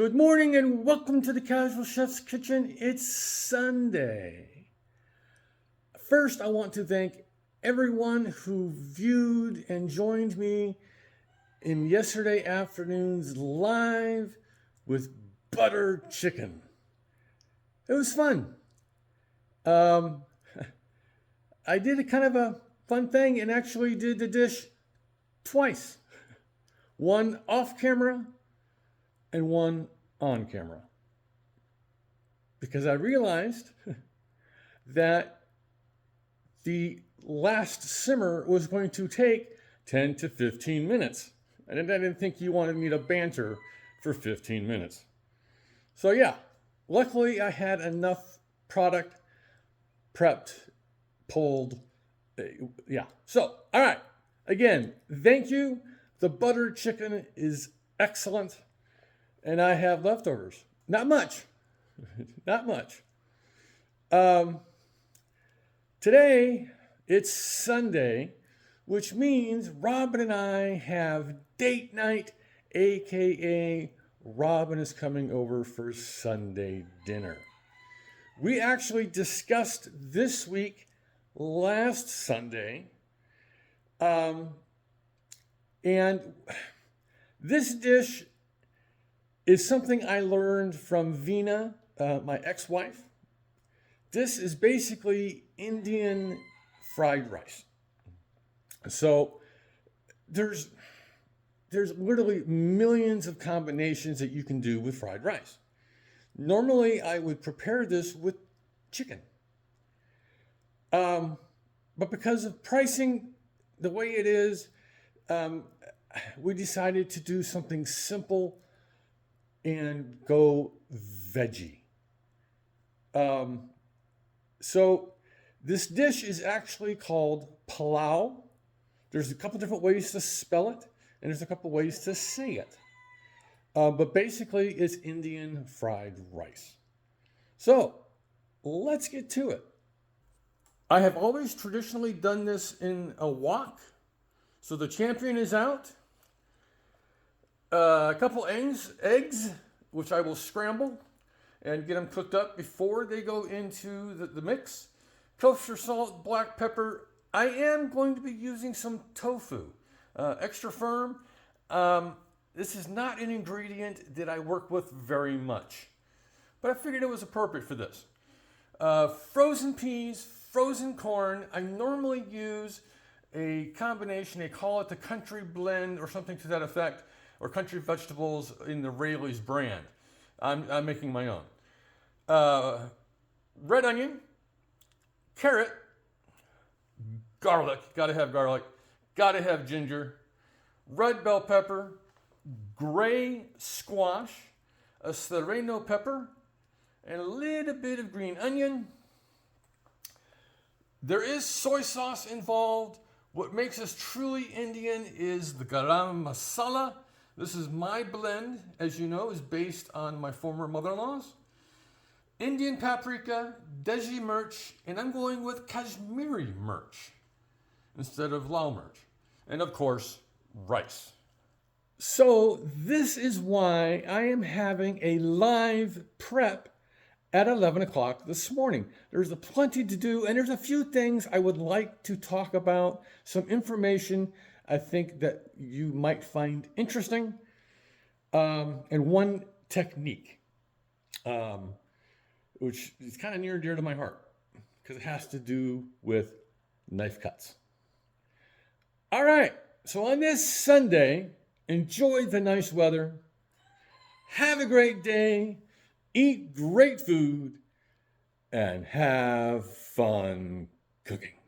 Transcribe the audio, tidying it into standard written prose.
Good morning and welcome to the Casual Chef's Kitchen. It's Sunday. First, I want to thank everyone who viewed and joined me in yesterday afternoon's live with butter chicken. It was fun. I did a kind of a fun thing and actually did the dish twice. One off camera and one on camera. Because I realized that the last simmer was going to take 10 to 15 minutes. And I didn't think you wanted me to banter for 15 minutes. So yeah, luckily I had enough product prepped, pulled. Yeah, so all right. Again, thank you. The butter chicken is excellent. And I have leftovers. Not much. Not much. Today, it's Sunday, which means Robin and I have date night, aka Robin is coming over for Sunday dinner. We actually discussed this week last Sunday. And this dish is something I learned from Veena, my ex-wife. This is basically Indian fried rice. So there's literally millions of combinations that you can do with fried rice. Normally, I would prepare this with chicken. But because of pricing the way it is, we decided to do something simple and go veggie. So this dish is actually called plough. There's a couple different ways to spell it, and there's a couple ways to say it. But basically, it's Indian fried rice. So let's get to it. I have always traditionally done this in a wok. So the champion is out. A couple eggs, which I will scramble and get them cooked up before they go into the mix. Kosher salt, black pepper. I am going to be using some tofu, extra firm. This is not an ingredient that I work with very much, but I figured it was appropriate for this. Frozen peas, frozen corn. I normally use a combination, they call it the country blend or something to that effect, or country vegetables in the Rayleigh's brand. I'm making my own. Red onion, carrot, garlic, gotta have garlic, gotta have ginger, red bell pepper, gray squash, a serrano pepper, and a little bit of green onion. There is soy sauce involved. What makes us truly Indian is the garam masala. This is my blend, as you know, is based on my former mother-in-law's. Indian paprika, Deji mirch, and I'm going with Kashmiri mirch instead of lal mirch. And of course, rice. So this is why I am having a live prep at 11 o'clock this morning. There's plenty to do, and there's a few things I would like to talk about, some information I think that you might find interesting, and one technique, which is kind of near and dear to my heart, because it has to do with knife cuts. All right, so on this Sunday, enjoy the nice weather, have a great day, eat great food, and have fun cooking.